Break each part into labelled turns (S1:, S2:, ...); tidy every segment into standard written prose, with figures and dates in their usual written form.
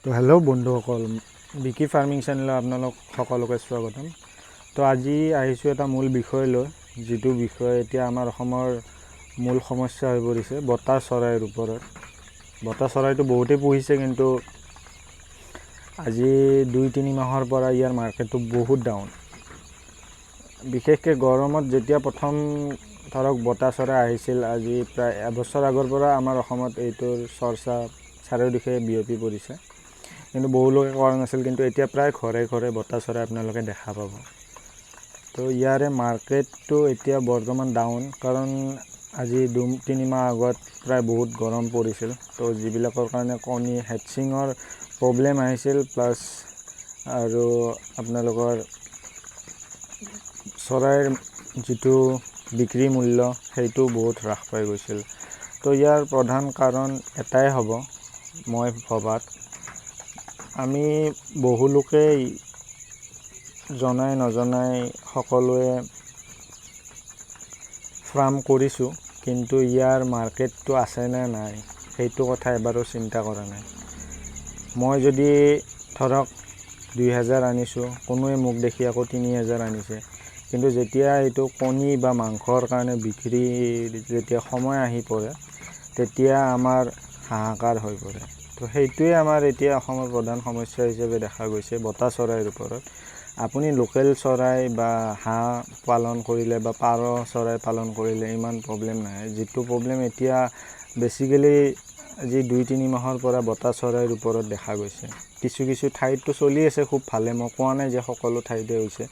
S1: তো হেল্ল' বন্ধুসকল, বিকি ফাৰ্মিং চেনেলত আপোনালোক সকলোকে স্বাগতম। তো আজি আহিছোঁ এটা মূল বিষয় লৈ, যিটো বিষয় এতিয়া আমাৰ অসমৰ মূল সমস্যা হৈ পৰিছে বতা চৰাইৰ ওপৰত। বতা চৰাইটো বহুতেই পুহিছে, কিন্তু আজি 2-3 মাহৰ পৰা ইয়াৰ মাৰ্কেটটো বহুত ডাউন। বিশেষকৈ গৰমত যেতিয়া প্ৰথম ধৰক বতা চৰাই আহিছিল, আজি প্ৰায় এবছৰ আগৰ পৰা আমাৰ অসমত এইটোৰ চৰ্চা চাৰিওদিশে বিয়পি পৰিছে, কিন্তু বহু লোকে কৰা নাছিল। কিন্তু এতিয়া প্ৰায় ঘৰে ঘৰে বতা চৰাই আপোনালোকে দেখা পাব। তো ইয়াৰে মাৰ্কেটটো এতিয়া বৰ্তমান ডাউন, কাৰণ আজি 2-3 মাহ আগত প্ৰায় বহুত গৰম পৰিছিল। তো যিবিলাকৰ কাৰণে কণী হেটচিঙৰ প্ৰব্লেম আহিছিল, প্লাছ আৰু আপোনালোকৰ চৰাইৰ যিটো বিক্ৰী মূল্য সেইটো বহুত হ্ৰাস পাই গৈছিল। তো ইয়াৰ প্ৰধান কাৰণ এটাই হ'ব মই ভবাত, আমি বহু লোকেই জনাই নজনাই সকলোৱে ফাৰ্ম কৰিছোঁ, কিন্তু ইয়াৰ মাৰ্কেটটো আছেনে নাই সেইটো কথা এবাৰো চিন্তা কৰা নাই। মই যদি ধৰক 2000 আনিছোঁ, কোনোৱে মোক দেখি আকৌ 3000 আনিছে, কিন্তু যেতিয়া এইটো কণী বা মাংসৰ কাৰণে বিক্ৰীৰ যেতিয়া সময় আহি পৰে, তেতিয়া আমাৰ হাহাকাৰ হৈ পৰে। তো সেইটোৱে আমাৰ এতিয়া অসমৰ প্ৰধান সমস্যা হিচাপে দেখা গৈছে বতা চৰাইৰ ওপৰত। আপুনি লোকেল চৰাই বা হাঁহ পালন কৰিলে বা পাৰ চৰাই পালন কৰিলে ইমান প্ৰব্লেম নাই। যিটো প্ৰব্লেম এতিয়া বেছিকেলি আজি 2-3 মাহৰ পৰা বতা চৰাইৰ ওপৰত দেখা গৈছে। কিছু কিছু ঠাইততো চলি আছে খুব ভালে, মই কোৱা নাই যে সকলো ঠাইতে হৈছে।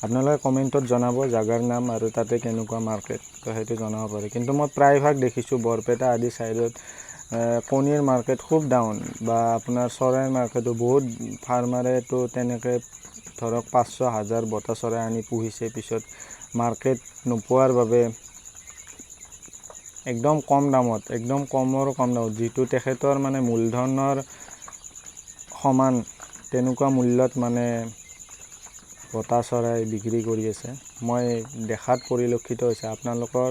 S1: আপোনালোকে কমেণ্টত জনাব জাগাৰ নাম আৰু তাতে কেনেকুৱা মাৰ্কেট, তো সেইটো জনাব পাৰে। কিন্তু মই প্ৰায়ভাগ দেখিছোঁ বৰপেটা আদি ছাইডত কণীৰ মাৰ্কেট খুব ডাউন, বা আপোনাৰ চৰাইৰ মাৰ্কেটো বহুত ফাৰ্মাৰেতো তেনেকৈ ধৰক 500,000 বতা চৰাই আনি পুহিছে, পিছত মাৰ্কেট নোপোৱাৰ বাবে একদম কম দামত, একদম কমৰ কম দামত, যিটো তেখেতৰ মানে মূলধনৰ সমান তেনেকুৱা মূল্যত মানে বতা চৰাই বিক্ৰী কৰি আছে। মই দেখাত পৰিলক্ষিত হৈছে। আপোনালোকৰ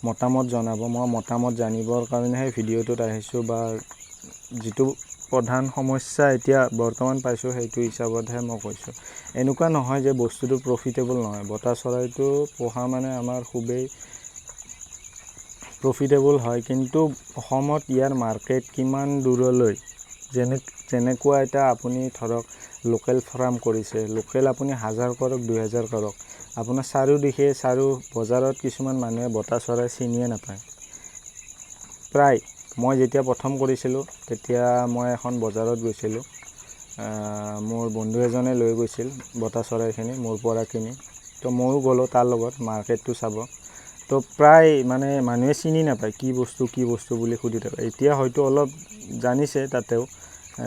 S1: মতামত জনাব, মই মতামত জানিবৰ কাৰণেহে ভিডিঅ'টোত আহিছোঁ, বা যিটো প্ৰধান সমস্যা এতিয়া বৰ্তমান পাইছোঁ সেইটো হিচাপতহে মই কৈছোঁ। এনেকুৱা নহয় যে বস্তুটো প্ৰফিটেবল নহয়। বতা চৰাইটো পোহা মানে আমাৰ খুবেই প্ৰফিটেবল হয়, কিন্তু অসমত ইয়াৰ মাৰ্কেট কিমান দূৰলৈ, যেনেকুৱা এটা আপুনি ধৰক লোকেল ফাৰ্ম কৰিছে, লোকেল আপুনি 1000 কৰক 2000 কৰক, আপোনাৰ চাৰিওদিশে বজাৰত কিছুমান মানুহে বতা চৰাই চিনিয়ে নাপায়। প্ৰায় মই যেতিয়া প্ৰথম কৰিছিলোঁ, তেতিয়া মই এখন বজাৰত গৈছিলোঁ, মোৰ বন্ধু এজনে লৈ গৈছিল বতা চৰাইখিনি মোৰ পৰা কিনি। তো ময়ো গ'লোঁ তাৰ লগত মাৰ্কেটটো চাব। তো প্ৰায় মানে মানুহে চিনি নাপায় কি বস্তু বুলি সুধি থাকে। এতিয়া হয়তো অলপ জানিছে তাতেও,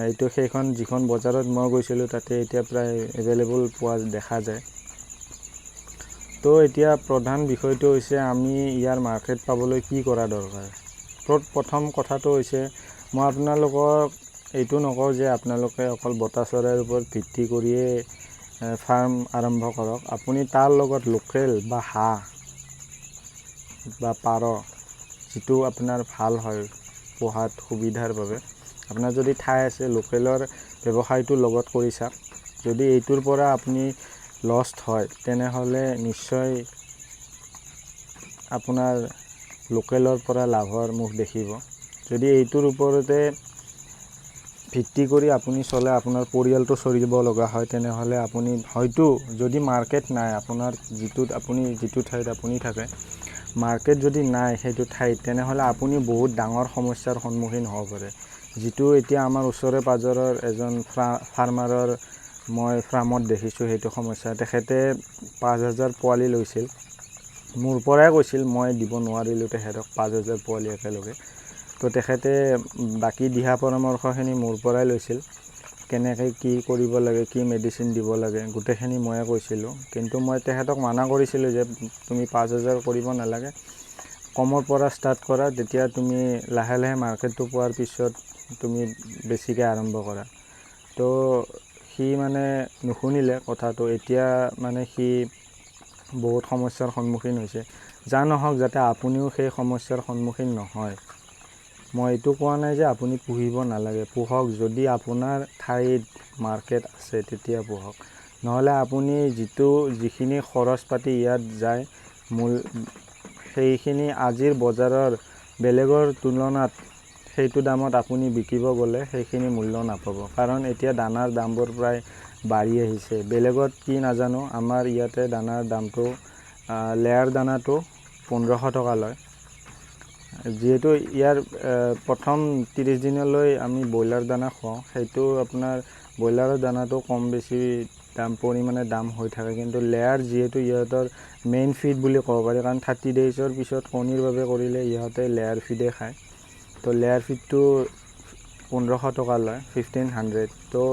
S1: এইটো সেইখন যিখন বজাৰত মই গৈছিলোঁ তাতে এতিয়া প্ৰায় এভেইলেবল পোৱা দেখা যায়। তো এতিয়া প্ৰধান বিষয়টো হৈছে আমি ইয়াৰ মাৰ্কেট পাবলৈ কি কৰা দৰকাৰ। প্ৰথম কথাটো হৈছে, মই আপোনালোকক এইটো নকওঁ যে আপোনালোকে অকল বতা চৰাইৰ ওপৰত ভিত্তি কৰিয়ে ফাৰ্ম আৰম্ভ কৰক। আপুনি তাৰ লগত লোকেল বা হাঁহ বা পাৰ, যিটো আপোনাৰ ভাল হয় পোহাত সুবিধাৰ বাবে, আপোনাৰ যদি ঠাই আছে লোকেলৰ ব্যৱসায়টো লগত কৰি চাওক। যদি এইটোৰ পৰা আপুনি লষ্ট হয়, তেনেহ'লে নিশ্চয় আপোনাৰ লোকেলৰ পৰা লাভৰ মুখ দেখিব। যদি এইটোৰ ওপৰতে ভিত্তি কৰি আপুনি চলে, আপোনাৰ পৰিয়ালটো চলিব লগা হয়, তেনেহ'লে আপুনি হয়তো, যদি মাৰ্কেট নাই আপোনাৰ যিটো ঠাইত আপুনি থাকে, মাৰ্কেট যদি নাই সেইটো ঠাইত, তেনেহ'লে আপুনি বহুত ডাঙৰ সমস্যাৰ সন্মুখীন হ'ব পাৰে। যিটো এতিয়া আমাৰ ওচৰে পাঁজৰৰ এজন ফাৰ্মাৰৰ মই ফাৰ্মত দেখিছোঁ সেইটো সমস্যা। তেখেতে 5000 পোৱালি লৈছিল, মোৰ পৰাই কৈছিল, মই দিব নোৱাৰিলোঁ তেখেতক 5000 পোৱালি একেলগে। তো তেখেতে বাকী দিহা পৰামৰ্শখিনি মোৰ পৰাই লৈছিল, কেনেকৈ কি কৰিব লাগে, কি মেডিচিন দিব লাগে, গোটেইখিনি ময়ে কৈছিলোঁ। কিন্তু মই তেখেতক মানা কৰিছিলোঁ যে তুমি 5000 কৰিব নালাগে, কমৰ পৰা ষ্টাৰ্ট কৰা, তেতিয়া তুমি লাহে লাহে মাৰ্কেটটো পোৱাৰ পিছত তুমি বেছিকৈ আৰম্ভ কৰা। তো সি মানে নুশুনিলে কথাটো। এতিয়া মানে সি বহুত সমস্যাৰ সন্মুখীন হৈছে। যা নহওক, যাতে আপুনিও সেই সমস্যাৰ সন্মুখীন নহয়। মই এইটো কোৱা নাই যে আপুনি পুহিব নালাগে, পোহক। যদি আপোনাৰ ঠাইত মাৰ্কেট আছে তেতিয়া পোহক, নহ'লে আপুনি যিখিনি খৰচ পাতি ইয়াত যায় সেইখিনি আজিৰ বজাৰৰ বেলেগৰ তুলনাত সেইটো দামত আপুনি বিকিব গ'লে সেইখিনি মূল্য নাপাব। কাৰণ এতিয়া দানাৰ দামবোৰ প্ৰায় বাঢ়ি আহিছে। বেলেগত কি নাজানো, আমাৰ ইয়াতে দানাৰ দামটো লেয়াৰ দানাটো 1500 টকা লয়। যিহেতু ইয়াৰ প্ৰথম 30 দিনলৈ আমি ব্ৰইলাৰ দানা খুৱাওঁ, সেইটো আপোনাৰ ব্ৰইলাৰৰ দানাটো কম বেছি পৰিমাণে দাম হৈ থাকে। কিন্তু লেয়াৰ যিহেতু ইহঁতৰ মেইন ফিড বুলি ক'ব পাৰি, কাৰণ 30 ডেইজৰ পিছত কণীৰ বাবে কৰিলে ইহঁতে লেয়াৰ ফিডে খায়। তো লেয়াৰ ফিডটো 1500 টকা লয়, 1500। তো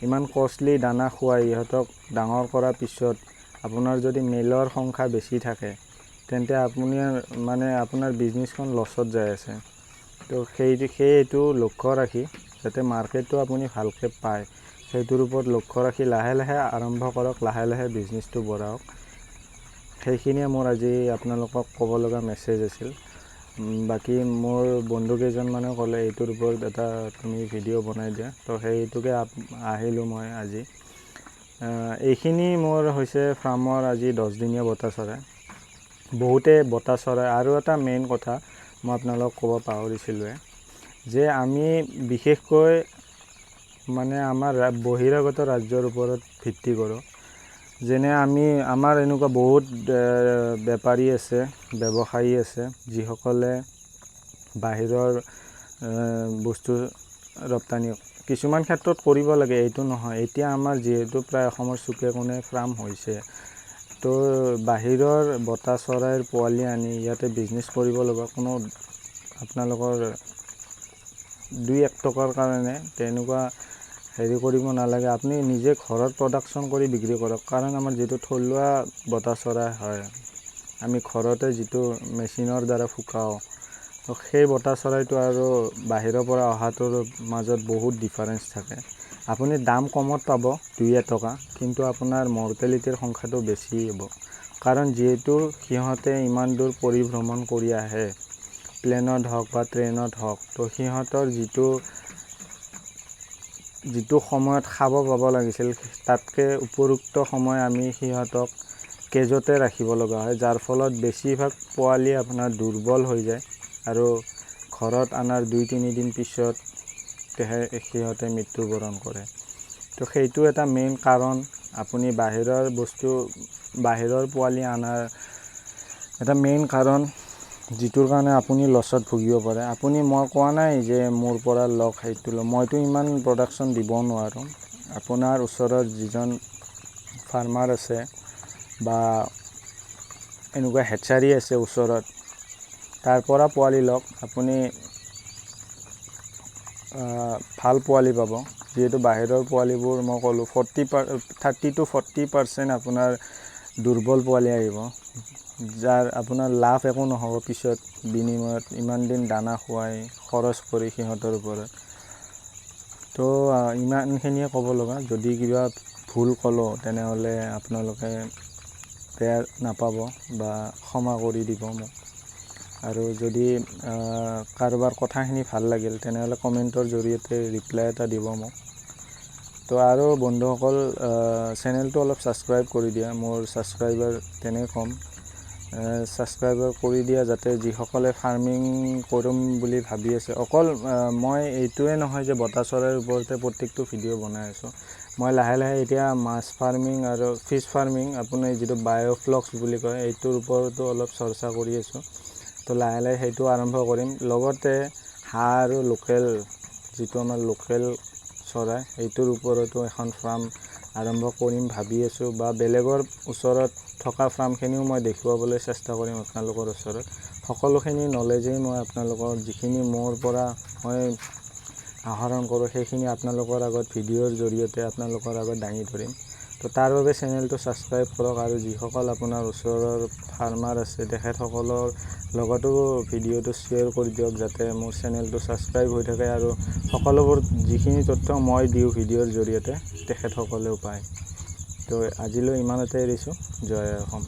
S1: ইমান কষ্টলি দানা খুৱাই ইহঁতক ডাঙৰ কৰাৰ পিছত আপোনাৰ যদি মেলৰ সংখ্যা বেছি থাকে তেন্তে আপুনি আপোনাৰ বিজনেছখন লছত যাই আছে। তো সেইটো লক্ষ্য ৰাখি যাতে মাৰ্কেটটো আপুনি ভালকৈ পায়, সেইটোৰ ওপৰত লক্ষ্য ৰাখি লাহে লাহে আৰম্ভ কৰক, লাহে লাহে বিজনেছটো বঢ়াওক। সেইখিনিয়ে মোৰ আজি আপোনালোকক ক'ব লগা মেছেজ আছিল। বাকী মোৰ বন্ধু কেইজনমানে ক'লে এইটোৰ ওপৰত এটা তুমি ভিডিঅ' বনাই দিয়া, তো সেইটোকে আহিলোঁ মই আজি। এইখিনি মোৰ হৈছে ফাৰ্মৰ আজি 10 দিনীয়া বতা চৰাই। বহুতে বতা চৰাই আৰু এটা মেইন কথা মই আপোনালোকক ক'ব পাহৰিছিলোঁৱে, যে আমি বিশেষকৈ আমাৰ বহিৰাগত ৰাজ্যৰ ওপৰত ভিত্তি কৰোঁ। যেনে আমাৰ এনেকুৱা বহুত বেপাৰী আছে, ব্যৱসায়ী আছে, যিসকলে বাহিৰৰ বস্তু ৰপ্তানি কিছুমান ক্ষেত্ৰত কৰিব লাগে, এইটো নহয়। এতিয়া আমাৰ যিহেতু প্ৰায় অসমৰ চুকে কোণে ফাৰ্ম হৈছে, তো বাহিৰৰ বতা চৰাইৰ পোৱালি আনি ইয়াতে বিজনেছ কৰিব লগা কোনো আপোনালোকৰ 2-1 টকাৰ কাৰণে তেনেকুৱা কৰিব নালাগে। আপুনি নিজে ঘৰত প্ৰডাকশ্যন কৰি বিক্ৰী কৰক। কাৰণ আমাৰ যিটো থলুৱা বতা চৰাই হয়, আমি ঘৰতে যিটো মেচিনৰ দ্বাৰা ফুকাওঁ, তো সেই বতা চৰাইটো আৰু বাহিৰৰ পৰা অহাটোৰ মাজত বহুত ডিফাৰেঞ্চ থাকে। আপুনি দাম কমত পাব 2-1 টকা, কিন্তু আপোনাৰ মৰ্টেলিটিৰ সংখ্যাটো বেছি হ'ব। কাৰণ যিহেতু সিহঁতে ইমান দূৰ পৰিভ্ৰমণ কৰি আহে, প্লেনত হওক বা ট্ৰেইনত হওক, তো সিহঁতৰ যিটো সময়ত খাব পাব লাগিছিল তাতকৈ উপযুক্ত সময় আমি সিহঁতক কেজতে ৰাখিব লগা হয়, যাৰ ফলত বেছিভাগ পোৱালি আপোনাৰ দুৰ্বল হৈ যায় আৰু ঘৰত অনাৰ 2-3 দিন পিছত সিহঁতে মৃত্যুবৰণ কৰে। তো সেইটো এটা মেইন কাৰণ। আপুনি বাহিৰৰ পোৱালি আনাৰ এটা মেইন কাৰণ, যিটোৰ কাৰণে আপুনি লছত ভুগিব পাৰে। মই কোৱা নাই যে মোৰ পৰা লওক, সেইটো মইতো ইমান প্ৰডাকশ্যন দিব নোৱাৰোঁ। আপোনাৰ ওচৰত যিজন ফাৰ্মাৰ আছে বা এনেকুৱা হেচাৰী আছে ওচৰত, তাৰ পৰা পোৱালি লওক। আপুনি ভাল পোৱালি পাব। যিহেতু বাহিৰৰ পোৱালিবোৰ মই ক'লোঁ 30 to 40% আপোনাৰ দুৰ্বল পোৱালি আহিব, যাৰ আপোনাৰ লাভ একো নহ'ব পিছত বিনিময়ত ইমান দিন দানা খুৱাই খৰচ কৰি সিহঁতৰ ওপৰত। তো ইমানখিনিয়ে ক'ব লগা। যদি কিবা ভুল ক'লোঁ তেনেহ'লে আপোনালোকে বেয়া নাপাব বা ক্ষমা কৰি দিব মোক। আৰু যদি কাৰোবাৰ কথাখিনি ভাল লাগিল তেনেহ'লে কমেণ্টৰ জৰিয়তে ৰিপ্লাই এটা দিব মোক। তো আৰু বন্ধুসকল, চেনেলটো অলপ ছাবস্ক্ৰাইব কৰি দিয়া। মোৰ ছাবস্ক্ৰাইবাৰ তেনে কম, ছাবস্ক্ৰাইবাৰ কৰি দিয়া, যাতে যিসকলে ফাৰ্মিং কৰিম বুলি ভাবি আছে। অকল মই এইটোৱে নহয় যে বতা চৰাইৰ ওপৰতে প্ৰত্যেকটো ভিডিঅ' বনাই আছোঁ। মই লাহে লাহে এতিয়া মাছ ফাৰ্মিং আৰু ফিছ ফাৰ্মিং, আপোনাৰ যিটো বায়'ফ্লক্স বুলি কয়, এইটোৰ ওপৰতো অলপ চৰ্চা কৰি আছোঁ। তো লাহে লাহে সেইটো আৰম্ভ কৰিম। লগতে হাঁহ আৰু যিটো আমাৰ লোকেল চৰাই, এইটোৰ ওপৰতো এখন ফাৰ্ম আৰম্ভ কৰিম ভাবি আছোঁ, বা বেলেগৰ ওচৰত থকা ফাৰ্মখিনিও মই দেখুৱাবলৈ চেষ্টা কৰিম আপোনালোকৰ ওচৰত। সকলোখিনি নলেজেই মই আপোনালোকৰ যিখিনি মোৰ পৰা মই আহৰণ কৰোঁ সেইখিনি আপোনালোকৰ আগত ভিডিঅ'ৰ জৰিয়তে আপোনালোকৰ আগত দাঙি ধৰিম। তো তাৰ বাবে চেনেলটো ছাবস্ক্ৰাইব কৰক, আৰু যিসকল আপোনাৰ ওচৰৰ ফাৰ্মাৰ আছে তেখেতসকলৰ লগতো ভিডিঅ'টো শ্বেয়াৰ কৰি দিয়ক, যাতে মোৰ চেনেলটো ছাবস্ক্ৰাইব হৈ থাকে আৰু সকলোবোৰ যিখিনি তথ্য মই দিওঁ ভিডিঅ'ৰ জৰিয়তে তেখেতসকলেও পায়। তো আজিলৈ ইমানতে এৰিছোঁ। জয় অসম।